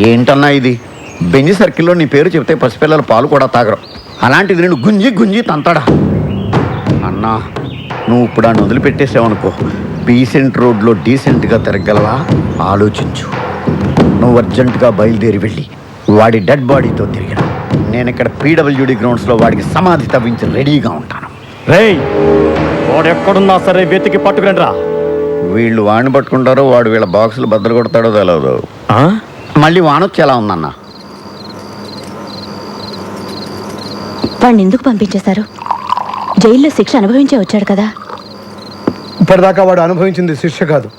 ఏంటన్నా ఇది? బెంజి సర్కిల్లో నీ పేరు చెప్తే పసిపిల్లలు పాలు కూడా తాగరు. అలాంటిది నేను గుంజి గుంజి తంతాడా? అన్నా, నువ్వు ఇప్పుడు ఆయన వదిలిపెట్టేసావనుకో, డీసెంట్ రోడ్లో డీసెంట్గా తిరగలవా? ఆలోచించు. నువ్వు అర్జెంటుగా బయలుదేరి వెళ్ళి వాడి డెడ్ బాడీతో తిరిగిన నేను ఇక్కడ పీడబ్ల్యూడి గ్రౌండ్స్లో వాడికి సమాధి తవ్వించి రెడీగా ఉంటాను. రేయ్, వాడు ఎక్కడున్నా సరే వెతికి పట్టుకుని రా. వీళ్ళు వాడిని పట్టుకుంటారో వాడు వీళ్ళ బాక్సులు బద్దలు కొడతాడో తెలియదు. మళ్ళీ వానొచ్చి ఎలా ఉందన్నా? వాడిని ఎందుకు పంపించేశారు? జైల్లో శిక్ష అనుభవించే వచ్చాడు కదా. ఇప్పటిదాకా వాడు అనుభవించింది శిక్ష కాదు,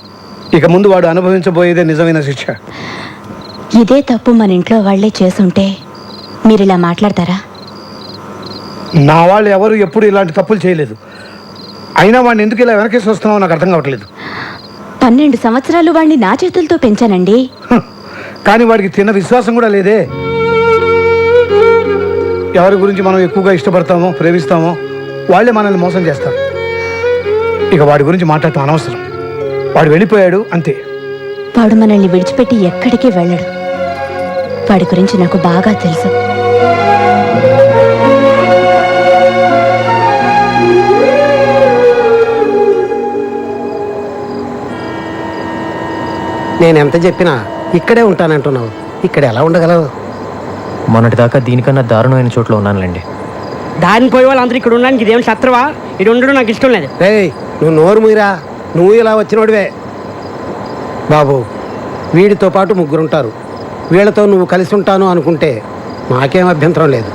ఇక ముందు వాడు అనుభవించబోయేదే నిజమైన శిక్ష. ఇదే తప్పు మన ఇంట్లో వాళ్లే చేసుంటే మీరు ఇలా మాట్లాడతారా? నా వాళ్ళు ఎవరు ఎప్పుడు ఇలాంటి తప్పులు చేయలేదు. అయినా వాడిని ఎందుకు ఇలా వెనకేసి వస్తున్నావో నాకు అర్థం కావట్లేదు. 12 సంవత్సరాలు వాడిని నా చేతులతో పెంచానండి. కానీ వాడికి తిన్న విశ్వాసం కూడా లేదే. ఎవరి గురించి మనం ఎక్కువగా ఇష్టపడతామో ప్రేమిస్తామో వాళ్ళే మనల్ని మోసం చేస్తారు. ఇక వాడి గురించి మాట్లాడటం అనవసరం. వాడు వెళ్ళిపోయాడు అంతే. వాడు మనల్ని విడిచిపెట్టి ఎక్కడికి వెళ్ళడు. వాడి గురించి నాకు బాగా తెలుసు. నేను ఎంత చెప్పినా ఇక్కడే ఉంటానంటున్నావు. ఇక్కడ ఎలా ఉండగలవు? మొన్నటిదాకా దీనికన్నా దారుణమైన చోట్ల ఉన్నానులేండి. దారిని పోయే వాళ్ళందరూ ఇక్కడ ఉండడానికి ఇదేం శత్రువా? ఇది ఉండడం నాకు ఇష్టం లేదు. రేయ్, నువ్వు నోరు మూయరా. నువ్వు ఇలా వచ్చినోడివే. బాబు, వీడితో పాటు 3 ఉంటారు. వీళ్ళతో నువ్వు కలిసి ఉంటాను అనుకుంటే నాకేం అభ్యంతరం లేదు.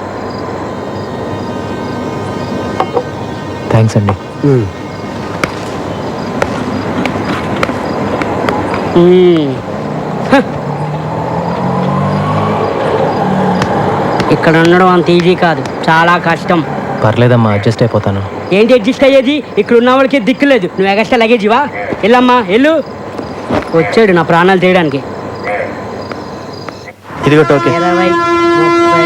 థ్యాంక్స్ అండి. ఇక్కడ ఉండడం అంత ఈజీ కాదు, చాలా కష్టం. పర్లేదమ్మా, అడ్జస్ట్ అయిపోతాను. ఏంటి అడ్జస్ట్ అయ్యేది? ఇక్కడ ఉన్న వాళ్ళకి దిక్కు లేదు. నువ్వు ఎగస్ట్రా లగేజివా? వెళ్ళమ్మా వెళ్ళు. వచ్చాడు నా ప్రాణాలు తీయడానికి. ఇదిగో టోకెన్. 20, 30, 40,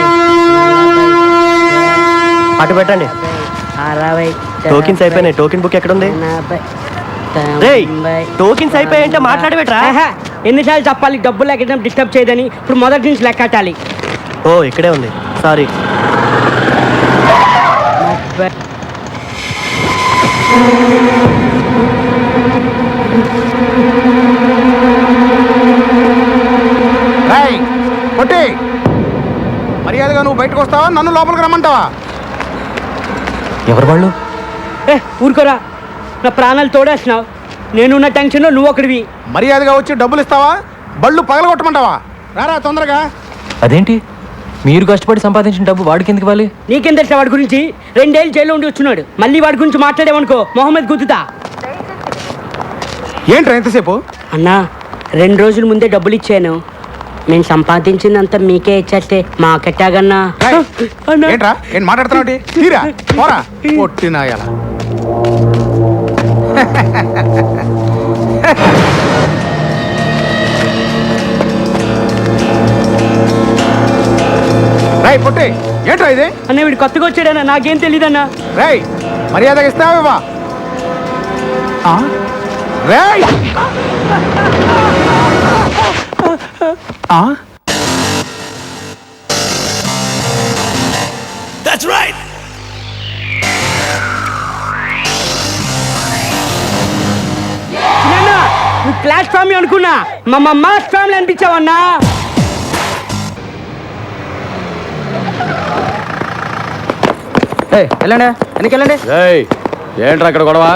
అటు పెట్టండి. 60. టోకెన్స్ అయిపోయినాయి. టోకెన్ బుక్ ఎక్కడ ఉంది? 40. టోకెన్స్ అయిపోయాయంటే మాట్లాడబెట్రా. ఎన్నిసార్లు చెప్పాలి డబ్బులు లెక్కడం డిస్టర్బ్ చేయదని? ఇప్పుడు మొదటి నుంచి లెక్కటాలి. ఓ, ఇక్కడే ఉంది. సారీ. 30. కొట్టి మర్యాదగా నువ్వు బయటకు వస్తావా, నన్ను లోపలికి రమ్మంటావా? ఎవరు వాళ్ళు? ఊరుకోరా, నా ప్రాణాలు తోడేస్తున్నావు. నేనున్న టెన్షన్లో నువ్వు ఒకడివి. మర్యాదగా వచ్చి డబ్బులు ఇస్తావా, బళ్ళు పగలగొట్టమంటావా? రారా తొందరగా. అదేంటి, మీరు కష్టపడి సంపాదించిన డబ్బు వాడికి ఎందుకు ఇవ్వాలి? నీకేం తెలుసా వాడి గురించి? 2 ఏళ్ళు జైల్లో ఉండి వచ్చున్నాడు. మళ్ళీ వాడి గురించి మాట్లాడేవనుకో మొహమ్మద్ గుద్దుతా. ఏంట్రా ఎంతసేపు? అన్నా, 2 రోజుల ముందే డబ్బులు ఇచ్చాను. నేను సంపాదించిందంతా మీకే ఇచ్చేస్తే మాకెట్టాగన్నా. ఏంట్రా ఏం మాట్లాడుతున్నావు? తీరా పోరా పొట్టినాయాల. రాయ్ పొట్టి, ఏంట్రా ఇది? అన్న వీడు కొత్తగా వచ్చాడన్నా, నాకేం తెలీదన్నా. రాయ్ మర్యాదగా ఇస్తావా? Roy That's right. చిన్న నువ్వు క్లాస్ ఫ్యామిలీ అనుకున్నా, మా మాస్ ఫ్యామిలీ అనిపించావన్నా. వెళ్ళండి, ఎందుకెళ్ళండి. ఏంట్రా ఇక్కడ గొడవ?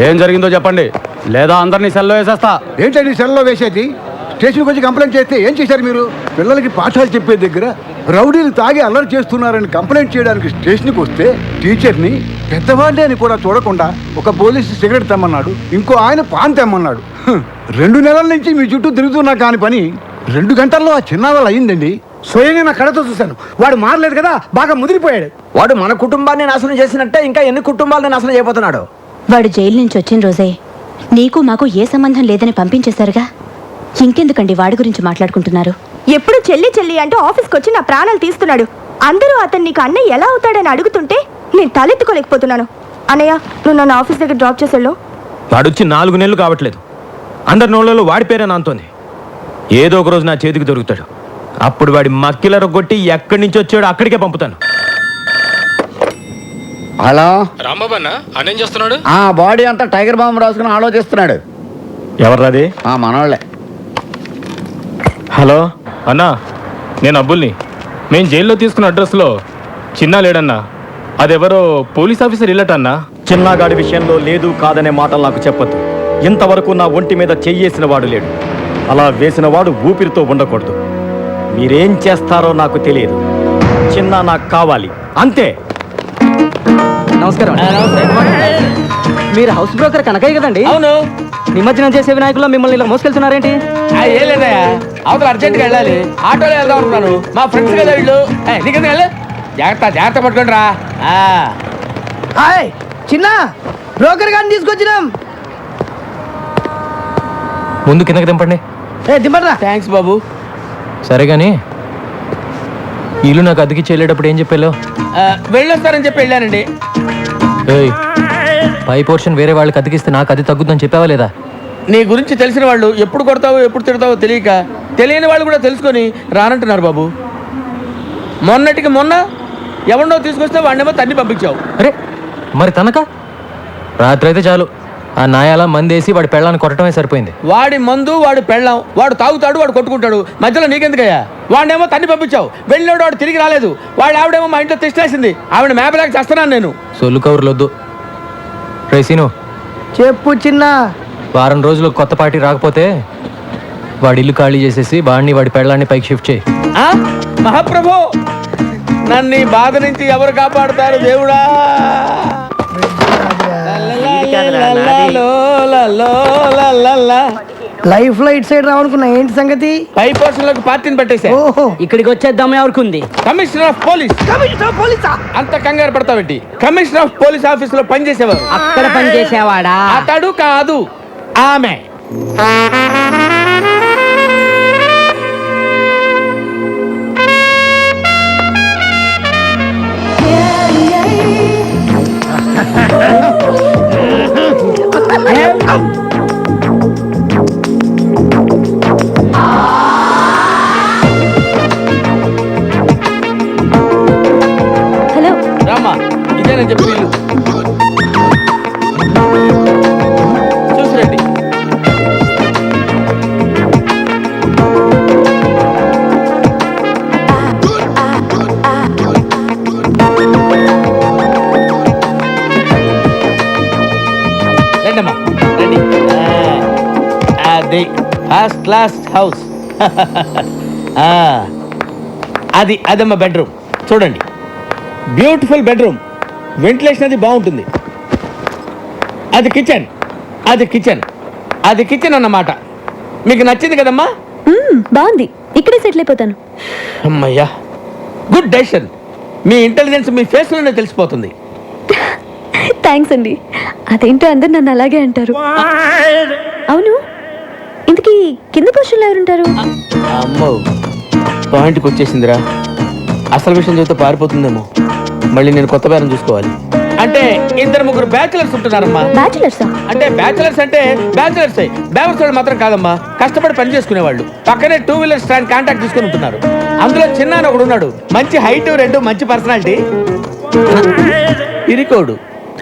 ఏం జరిగిందో చెప్పండి, లేదా అందరినీ సెల్లో వేసేస్తా. ఏంటండి సెల్లో వేసేది? స్టేషన్కి వచ్చి కంప్లైంట్ చేస్తే ఏం చేశారు మీరు? పిల్లలకి పాఠాలు చెప్పే దగ్గర రౌడీలు తాగి అల్లరి చేస్తున్నారని కంప్లైంట్ చేయడానికి స్టేషన్కి వస్తే టీచర్ని పెద్దవాళ్ళే అని కూడా చూడకుండా ఒక పోలీసు సిగరెట్ తెమ్మన్నాడు, ఇంకో ఆయన పాన్ తెమ్మన్నాడు. 2 నెలల నుంచి మీ చుట్టూ తిరుగుతున్నా కాని పని 2 గంటల్లో ఆ చిన్నాళ్ళు అయ్యిందండి. స్వయంగా నా కళ్ళతో చూశాను. వాడు మారలేదు కదా, బాగా ముదిరిపోయాడు. వాడు మన కుటుంబాన్ని నాశనం చేసినట్టే ఇంకా ఎన్ని కుటుంబాలను నాశనం చేయబోతున్నాడు. వాడు జైలు నుంచి వచ్చిన రోజే నీకు మాకు ఏ సంబంధం లేదని పంపించేశారుగా. ఇంకెందుకండి వాడి గురించి మాట్లాడుకుంటున్నారు? ఎప్పుడు చెల్లి చెల్లి అంటూ ఆఫీస్కి వచ్చి నా ప్రాణాలు తీస్తున్నాడు. అందరూ అతను నీకు అన్నయ్య ఎలా అవుతాడని అడుగుతుంటే నేను తలెత్తుకోలేకపోతున్నాను. అన్నయ్య, నువ్వు నన్ను ఆఫీస్ దగ్గర డ్రాప్ చేసాడు. వాడొచ్చి 4 నెలలు కావట్లేదు. అందరి నోళ్ళలో వాడి పేరే నాంతోంది. ఏదో ఒక రోజు నా చేతికి దొరుకుతాడు. అప్పుడు వాడి మక్కిలర కొట్టి ఎక్కడి నుంచి వచ్చాడో అక్కడికే పంపుతాను. హలో రాంబాబు అన్న అన్నేం చేస్తున్నాడు? ఆ బాడీ అంతా టైగర్ బాంబు రాసుకుని ఆలోచిస్తున్నాడు. ఎవర్రాది? మనోళ్ళే. హలో అన్నా, నేను అబ్బుల్ని. మేము జైల్లో తీసుకున్న అడ్రస్లో చిన్న లేడన్నా. అదెవరో పోలీస్ ఆఫీసర్ ఇల్లటన్నా. చిన్నగాడి విషయంలో లేదు కాదనే మాటలు నాకు చెప్పొద్దు. ఇంతవరకు నా ఒంటి మీద చెయ్యేసిన వాడు లేడు. అలా వేసిన వాడు ఊపిరితో ఉండకూడదు. మీరేం చేస్తారో నాకు తెలియదు. చిన్న నాకు కావాలి, అంతే. నమస్కారం. మీరు హౌస్ బ్రోకర్ కనకయ్య కదండి? అవును. నిమజ్జనం చేసే వినాయకుల్లో మిమ్మల్ని ఇలా మోసుకెళ్తున్నారేంటి? ఏం లేదయ్యా, అవతల అర్జెంట్గా వెళ్ళాలి. ఆటోలో వెళ్దాం అనుకున్నాను. మా ఫ్రెండ్స్ కదా వీళ్ళు. నీకెందుకు వెళ్ళు, జాగ్రత్త జాగ్రత్త పట్టుకోండి రా. చిన్న బ్రోకర్ గారిని తీసుకొచ్చినాం. ముందు కిందకి దింపండి. దింపరా. థ్యాంక్స్ బాబు. సరే కానీ ఇల్లు నాకు అద్దెకి వెళ్ళేటప్పుడు ఏం చెప్పాలో? వెళ్ళొస్తారని చెప్పి వెళ్ళానండి. ఏయ్, పై పోర్షన్ వేరే వాళ్ళకి అతికిస్తే నాకు అది తగ్గుద్దని చెప్పావా లేదా? నీ గురించి తెలిసిన వాళ్ళు ఎప్పుడు కొడతావో ఎప్పుడు తిడతావో తెలియక తెలియని వాళ్ళు కూడా తెలుసుకొని రానంటున్నారు బాబు. మొన్నటికి మొన్న ఎవరినో తీసుకొస్తే వాడినేమో తన్ని పంపించావు. అరే మరి తనక రాత్రి అయితే చాలు ఆ నాయాల మందేసి వాడి పెళ్ళాన్ని కొట్టడమే సరిపోయింది. వాడి మందు వాడు పెళ్ళాం, వాడు తాగుతాడు, వాడు కొట్టుకుంటాడు. మధ్యలో నీకెందుకయ్యా? వాడినేమో తన్ని పంపించావు. వెళ్ళినాడు, వాడు తిరిగి రాలేదు. వాడు ఆవిడేమో మా ఇంట్లో తెచ్చేసింది. ఆవిడ మేపలేక చేస్తున్నాను నేను. సొల్లు కవర్లొద్దు. రేసీను చెప్పు చిన్న. వారం రోజులు కొత్త పార్టీ రాకపోతే వాడి ఇల్లు ఖాళీ చేసేసి వాడిని వాడి పెళ్ళాన్ని పైకి షిఫ్ట్ చేయి. మహాప్రభు, నన్ను ఈ బాధ నుంచి ఎవరు కాపాడుతారు దేవుడా? లైఫ్ లో ఇటు సైడ్ రావనుకున్నా, ఏంటి సంగతి? పై పోర్షన్లకు పార్టీని పెట్టేశా. ఓహో, ఇక్కడికి వచ్చేద్దాం ఎవరికి? Commissioner of police. కమిషనర్ పోలీసా? అంత కంగారు పడతావేంటి? కమిషనర్ ఆఫ్ పోలీస్ ఆఫీస్ లో పనిచేసేవారు. అక్కడ పని చేసేవాడా? అతడు కాదు, ఆమె. హలో. రామా, ఇదేనని చెప్పి వీళ్ళు చూసిరండి. రండమ్మా, రండి. అది ఫస్ట్ క్లాస్ హౌస్. అదమ్మా బెడ్రూమ్. చూడండి, బ్యూటిఫుల్ బెడ్రూమ్. వెంటిలేషన్ అది బాగుంటుంది. అది కిచెన్, అది కిచెన్, అది కిచెన్ అన్నమాట. మీకు నచ్చింది కదమ్మా? బాగుంది, ఇక్కడే సెటిల్ అయిపోతాను. అమ్మయ్యా, గుడ్ డెసిషన్. మీ ఇంటెలిజెన్స్ మీ ఫేస్లోనే తెలిసిపోతుంది. థ్యాంక్స్ అండి. అదేంటో అందరు నన్ను అలాగే అంటారు. అవును, ఇంతకీ కింద పోర్షన్లో ఎవరుంటారు? అమ్మో, పాయింట్కి వచ్చేసిందిరా. అసలు విషయం చెబితే పారిపోతుందేమో. మళ్ళీ నేను కొత్త బేరం చూసుకోవాలి. అంటే ఇద్దరు ముగ్గురు బ్యాచులర్స్ ఉంటున్నారమ్మా. బ్యాచులర్సా? అంటే బ్యాచులర్స్ బ్యాచులర్స్ మాత్రం కాదమ్మా, కష్టపడి పని చేసుకునేవాళ్ళు. పక్కనే 2 వీలర్ స్టాండ్ కాంటాక్ట్ తీసుకుని ఉంటున్నారు. అందులో చిన్న ఒకడు ఉన్నాడు, మంచి హైట్, రెండు మంచి పర్సనాలిటీ, ఇరికోడు.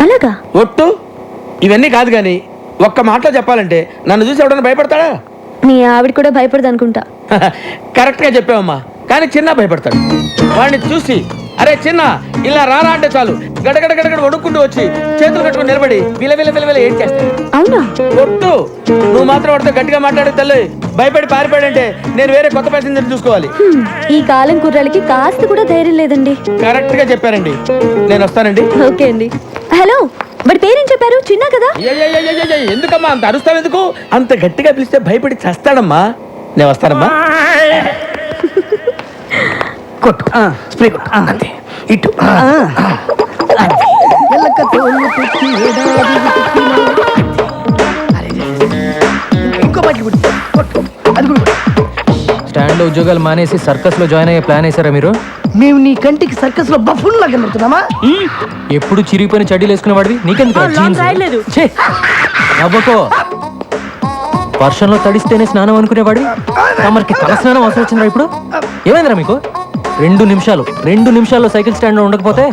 అలాగా? ఒట్టు. ఇవన్నీ కాదు కానీ ఒక్క మాటలో చెప్పాలంటే నన్ను చూసి ఎవడన్నా భయపడతాడా? మీ ఆవిడ కూడా భయపడదు అనుకుంటా. కరెక్ట్ గా చెప్పావమ్మా, కానీ చిన్న భయపడతాడు. వాడిని చూసి అరే చిన్న ఇలా రారా అంటే చాలు గడగడ గడగడ వణుక్కుంటూ వచ్చి చేతులు కట్టుకుని నిలబడి విలవిల ఏం చేస్తాడు. అవునా? ఒట్టు. నువ్వు మాత్రం వాడితో గట్టిగా మాట్లాడే తల్లి. భయపడి పారిపోయాడంటే నేను వేరే కొత్త ప్యాసింజర్ చూసుకోవాలి. ఈ కాలం కుర్రాళ్ళకి కాస్త కూడా ధైర్యం లేదండి. కరెక్ట్ గా చెప్పారండి. నేను వస్తానండి. ఓకే అండి. హలో, మరి పేరేం చెప్పారు? చిన్న కదా? ఎందుకమ్మా అంత అరుస్తావు? ఎందుకు అంత గట్టిగా పిలిస్తే భయపడి చేస్తాడమ్మా. నేను వస్తానమ్మా. కొట్టు, స్ప్రే కొట్టు, అంతే. ఇటు ఇంకో బట్టి కొట్టు, అది కూడా. స్టాండ్లో ఉద్యోగాలు మానేసి సర్కస్లో జాయిన్ అయ్యే ప్లాన్ వేసారా మీరు? మేము నీ కంటికి సర్కస్ లో బఫూన్ లాగా కనబడుతున్నామా? ఎప్పుడు చిరిగిపోయిన చడ్డీలు వేసుకునే వాడివి నీకెందుకు? రాయలేదు. నవ్వుకో. వర్షంలో తడిస్తేనే స్నానం అనుకునేవాడు తమరికి తల స్నానం అవసరం వచ్చిందా ఇప్పుడు? ఏమైందిరా మీకు? 2 నిమిషాల్లో సైకిల్ స్టాండ్ ఉండకపోతే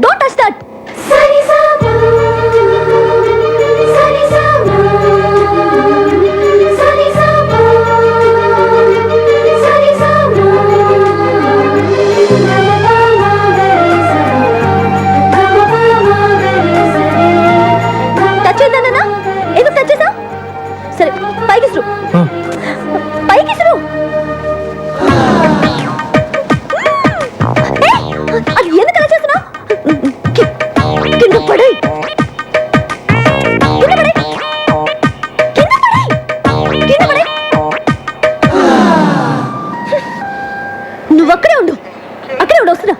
Don't touch that. టచ్ చేద్దానన్నా? ఎందుకు టచ్ చేసావు? సరే పైకి ఇసురు. పైకి ఇసురు. అది ఎందుకు అలా చేస్తున్నావు? కింద పడే. నువ్వు అక్కడే ఉండు. వస్తున్నా.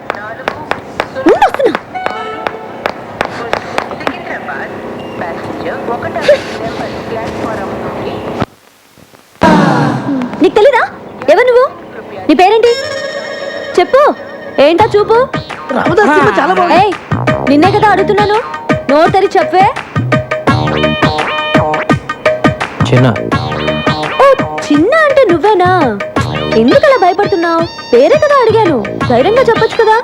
నీకు తెలీదా? ఎవరు నువ్వు? నీ పేరేంటి? చెప్పు. ఏంటా చూపు? ఏయ్, నిన్నే కదా అడుగుతున్నాను. నోరు తెరి చెప్పే. చిన్న. ఓ చిన్న అంటే నువ్వేనా? ఎందుకు అలా భయపడుతున్నావు? పేరే కదా అడిగాను. ధైర్యంగా చెప్పొచ్చు కదా.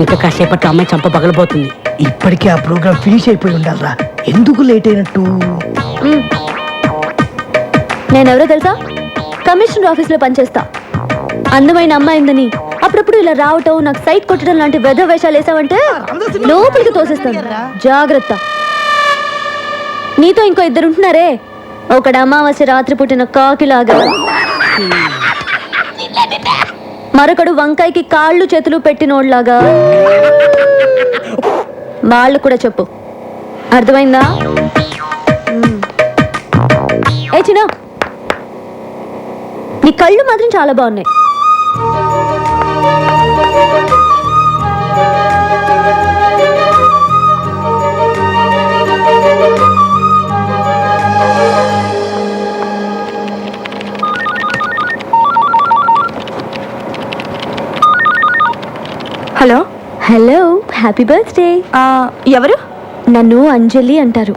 ఇంకా కాసేపట్లో అమ్మాయి చంప పగలబోతుంది. ఇప్పటికే ఆ ప్రోగ్రామ్ ఫినిష్ అయిపోయి ఉండాలరా. ఎందుకు లేట్ అయినట్టు? నేనెవరో తెలుసా? కమిషనర్ ఆఫీస్లో పనిచేస్తా. అందమైన అమ్మాయిందని అప్పుడప్పుడు ఇలా రావటం, నాకు సైట్ కొట్టడం లాంటి వెధ వేషాలు వేసావంటే లోపలికి తోసేస్తాను. జాగ్రత్త. నీతో ఇంకో 2 ఉంటున్నారే. ఒకడు అమావాస్య రాత్రి పుట్టిన కాకిలాగా, మరొకడు వంకాయకి కాళ్ళు చేతులు పెట్టినోడ్లాగా. వాళ్ళు కూడా చెప్పు. అర్థమైందా? ఏ చిన్న, నీ కళ్ళు మాత్రం చాలా బాగున్నాయి. హలో. Hello, happy birthday. ఎవరు? నన్ను అంజలి అంటారు.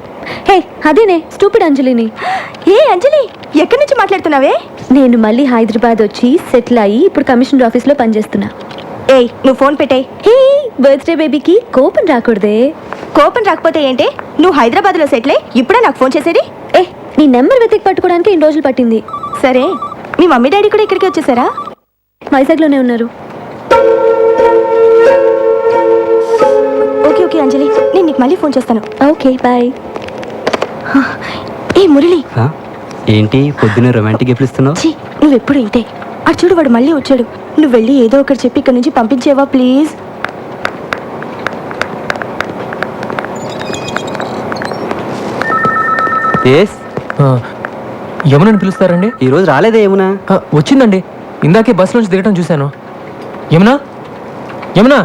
హే, అదేనే స్టూపిడ్ అంజలిని. ఏ అంజలి, ఎక్కడి నుంచి మాట్లాడుతున్నావే? నేను మళ్ళీ హైదరాబాద్ వచ్చి సెటిల్ అయ్యి ఇప్పుడు కమిషనర్ ఆఫీస్లో పనిచేస్తున్నా. ఏయ్, నువ్వు ఫోన్ పెట్టేయ్. హే, బర్త్డే బేబీకి కోపం రాకూడదే. కోపం రాకపోతే ఏంటి? నువ్వు హైదరాబాద్లో సెటిల్ అయ్యి ఇప్పుడే నాకు ఫోన్ చేసేది? ఏ, నీ నెంబర్ వెతికి పట్టుకోవడానికి 2 రోజులు పట్టింది. సరే, మీ మమ్మీ డాడీ కూడా ఇక్కడికి వచ్చేసారా? వైజాగ్లోనే ఉన్నారు. ఓకే ఓకే అంజలి, నేను నీకు మళ్ళీ ఫోన్ చేస్తాను. Okay, bye. ఏ మురళి, ఏంటి పొద్దున రొమాంటిక్ ఎప్పుడు ఇస్తున్నావు? ఛీ, నువ్వెప్పుడు ఇంతే. అటు చూడు, వాడు మళ్ళీ వచ్చాడు. నువ్వు వెళ్ళి ఏదో ఒకటి చెప్పి ఇక్కడ నుంచి పంపించేవా ప్లీజ్? యమునని పిలుస్తారండి? ఈరోజు రాలేదే యమునా? వచ్చిందండి. ఇందాకే బస్ నుంచి దిగటం చూశాను. యమునా, యమునా.